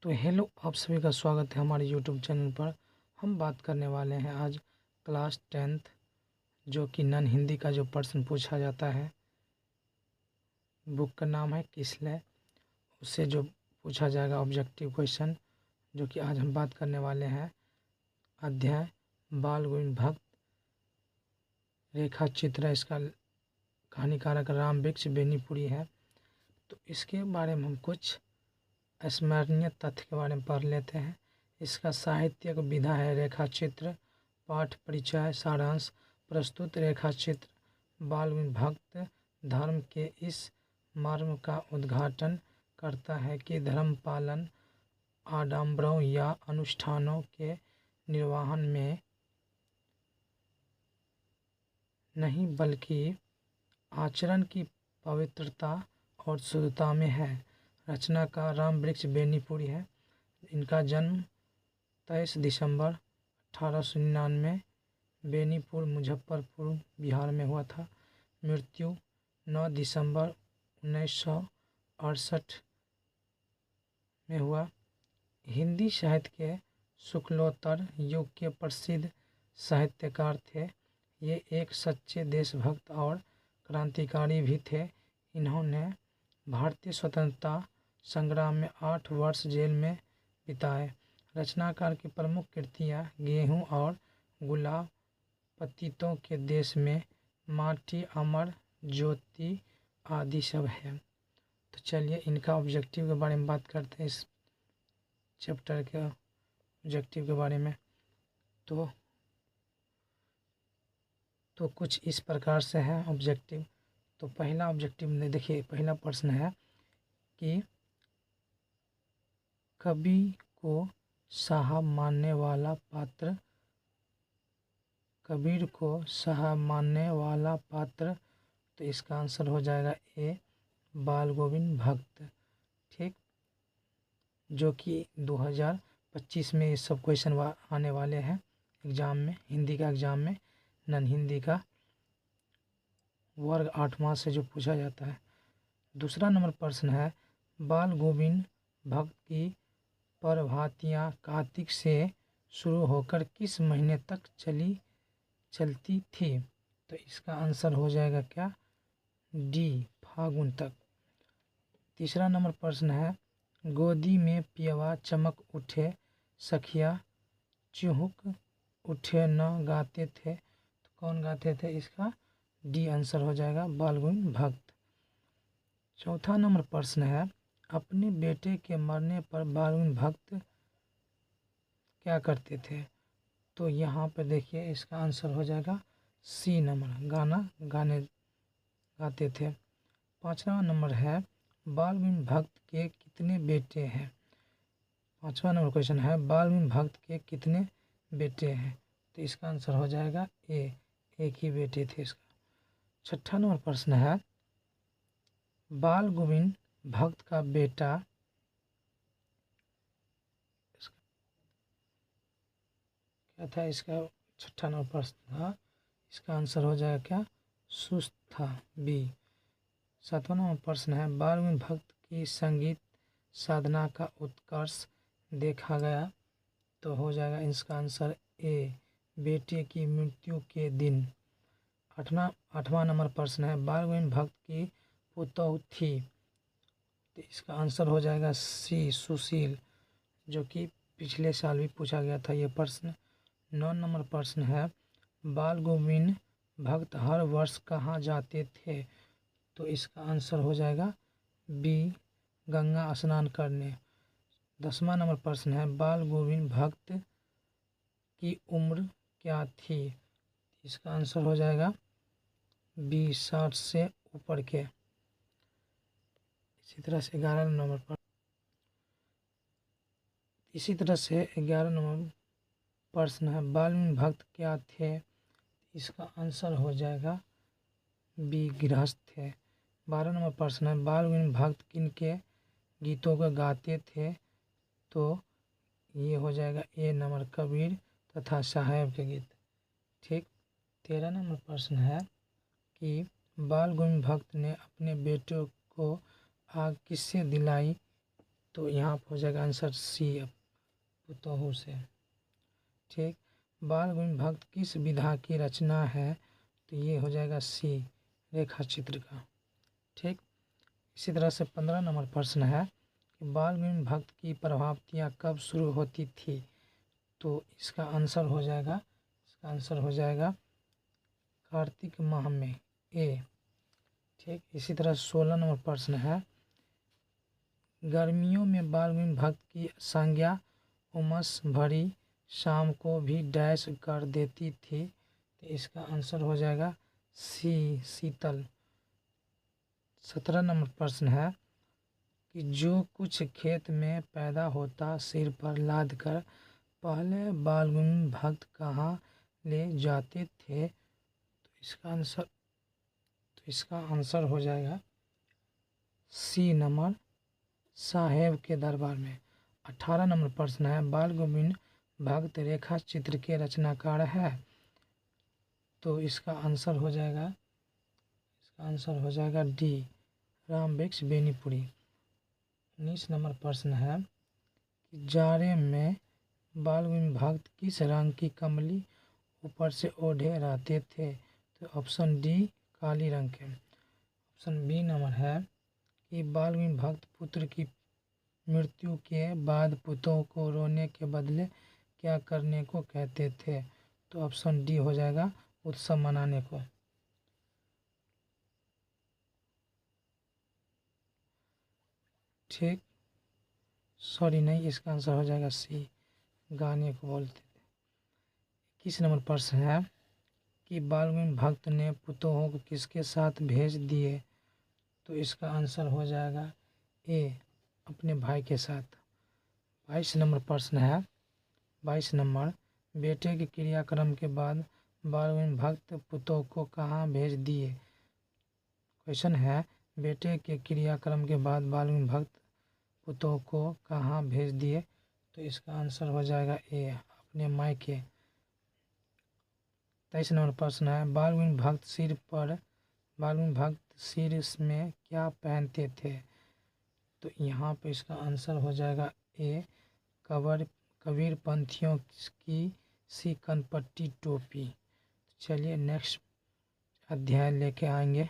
तो हेलो, आप सभी का स्वागत है हमारे यूट्यूब चैनल पर। हम बात करने वाले हैं आज क्लास 10th जो कि नन हिंदी का जो प्रश्न पूछा जाता है। बुक का नाम है किसलय, उससे जो पूछा जाएगा ऑब्जेक्टिव क्वेश्चन, जो कि आज हम बात करने वाले हैं। अध्याय बाल गोविंद भक्त, रेखा चित्र, इसका कहानीकारक राम वृक्ष बेनीपुरी है। तो इसके बारे में हम कुछ स्मरणीय तथ्य के बारे में पढ़ लेते हैं। इसका साहित्यिक विधा है रेखा चित्र। पाठ परिचय सारांश। प्रस्तुत रेखा चित्र बाल गोविंद भक्त धर्म के इस मर्म का उद्घाटन करता है कि धर्म पालन आडंबरों या अनुष्ठानों के निर्वहन में नहीं बल्कि आचरण की पवित्रता और शुद्धता में है। रचनाकार राम वृक्ष बेनीपुरी है। इनका जन्म 23 दिसंबर 1899 बेनीपुर मुजफ्फरपुर बिहार में हुआ था। मृत्यु 9 दिसंबर 1968 में हुआ। हिंदी साहित्य के शुक्लोत्तर युग के प्रसिद्ध साहित्यकार थे। ये एक सच्चे देशभक्त और क्रांतिकारी भी थे। इन्होंने भारतीय स्वतंत्रता संग्राम में 8 वर्ष जेल में बिताए। रचनाकार की प्रमुख कृतियाँ गेहूँ और गुलाब, पतितों के देश में, माटी, अमर ज्योति आदि सब है। तो चलिए इनका ऑब्जेक्टिव के बारे में बात करते हैं। इस चैप्टर के ऑब्जेक्टिव के बारे में तो कुछ इस प्रकार से है ऑब्जेक्टिव। तो पहला ऑब्जेक्टिव में देखिए, पहला प्रश्न है कि कवि को साहब मानने वाला पात्र, कबीर को साहब मानने वाला पात्र। तो इसका आंसर हो जाएगा ए, बाल गोविंद भक्त। ठीक, जो कि 2025 में ये सब क्वेश्चन आने वाले हैं एग्ज़ाम में, हिंदी का एग्ज़ाम में, नन हिंदी का वर्ग 8वां से जो पूछा जाता है। दूसरा नंबर प्रश्न है, बाल गोविंद भक्त की प्रभातियाँ कार्तिक से शुरू होकर किस महीने तक चलती थी। तो इसका आंसर हो जाएगा क्या, डी, फागुन तक। तीसरा नंबर प्रश्न है, गोदी में पियवा चमक उठे सखिया चिहुक उठे न गाते थे। तो कौन गाते थे, इसका डी आंसर हो जाएगा, बाल गोविंद भक्त। चौथा नंबर प्रश्न है, अपने बेटे के मरने पर बाल गोविंद भक्त क्या करते थे। तो यहाँ पर देखिए इसका आंसर हो जाएगा सी नंबर, गाते थे। पांचवा नंबर है, बाल गोविंद भक्त के कितने बेटे हैं। पांचवा नंबर क्वेश्चन है, बाल गोविंद भक्त के कितने बेटे हैं। तो इसका आंसर हो जाएगा ए, एक ही बेटे थे इसका। छठा नंबर प्रश्न है, बाल गोविंद भक्त का बेटा, क्या था इसका, छठा नंबर प्रश्न था, इसका आंसर हो जाएगा क्या, सुस्त था, बी। सातवां नंबर प्रश्न है, बाल गोविंद भक्त की संगीत साधना का उत्कर्ष देखा गया। तो हो जाएगा इसका आंसर ए, बेटे की मृत्यु के दिन। आठवां नंबर प्रश्न है, बाल गोविंद भक्त की पुतौह थी। तो इसका आंसर हो जाएगा सी, सुशील, जो कि पिछले साल भी पूछा गया था ये प्रश्न। 9 नंबर प्रश्न है, बाल गोविंद भक्त हर वर्ष कहाँ जाते थे। तो इसका आंसर हो जाएगा बी, गंगा स्नान करने। 10वां नंबर प्रश्न है, बाल गोविंद भक्त की उम्र क्या थी। इसका आंसर हो जाएगा बी, 60 से ऊपर के। इसी तरह से 11 नंबर प्रश्न है, बाल गोविंद भक्त क्या थे। इसका आंसर हो जाएगा बी, गृहस्थ थे। 12 नंबर प्रश्न है, बाल गोविंद भक्त किन के गीतों को गाते थे। तो ये हो जाएगा ए नंबर, कबीर तथा साहेब के गीत। ठीक। 13 नंबर प्रश्न है कि बाल गोविंद भक्त ने अपने बेटों को आग किससे दिलाई। तो यहाँ पर हो जाएगा आंसर सी, पुतोहू से। ठीक, बाल गोविंद भक्त किस विधा की रचना है? तो ये हो जाएगा सी, रेखा चित्र का। ठीक, इसी तरह से 15 नंबर प्रश्न है कि बाल गोविंद भक्त की प्रभावतियाँ कब शुरू होती थी? तो इसका आंसर हो जाएगा कार्तिक माह में, ए। ठीक, इसी तरह 16 नंबर प्रश्न है, गर्मियों में बाल गोविंद भक्त की संज्ञा उमस भरी शाम को भी डैश कर देती थी। तो इसका आंसर हो जाएगा सी, शीतल। 17 नंबर प्रश्न है कि जो कुछ खेत में पैदा होता सिर पर लाद कर पहले बाल गोविंद भक्त कहाँ ले जाते थे? तो इसका आंसर हो जाएगा सी नंबर, साहेब के दरबार में। 18 नंबर प्रश्न है, बाल गोविंद भक्त रेखा चित्र के रचनाकार है? तो इसका आंसर हो जाएगा डी, राम वृक्ष बेनीपुरी। 19 नंबर प्रश्न है कि जाड़े में बाल गोविंद भक्त किस रंग की कमली ऊपर से ओढ़े रहते थे? तो ऑप्शन डी, काली रंग के। ऑप्शन बी नंबर है कि बाल गोविंद भक्त पुत्र की मृत्यु के बाद पुतों को रोने के बदले क्या करने को कहते थे? तो ऑप्शन डी हो जाएगा, उत्सव मनाने को। ठीक, सॉरी नहीं, इसका आंसर हो जाएगा सी, गाने को बोलते थे। 21 नंबर प्रश्न है कि बाल गोविंद भक्त ने पुतों को किसके साथ भेज दिए? तो इसका आंसर हो जाएगा ए, अपने भाई के साथ। 22 नंबर प्रश्न है, 22 नंबर, बेटे के क्रियाक्रम के बाद बाल गोविंद भक्त पुतों को कहाँ भेज दिए? क्वेश्चन है, बेटे के क्रियाक्रम के बाद बाल गोविंद भक्त पुतों को कहाँ भेज दिए? तो इसका आंसर हो जाएगा ए, अपने मायके। 23 नंबर प्रश्न है, बाल गोविंद भक्त सिर में क्या पहनते थे? तो यहाँ पे इसका आंसर हो जाएगा ए, कबीर पंथियों की सी कनपट्टी टोपी। चलिए नेक्स्ट अध्याय लेके आएंगे।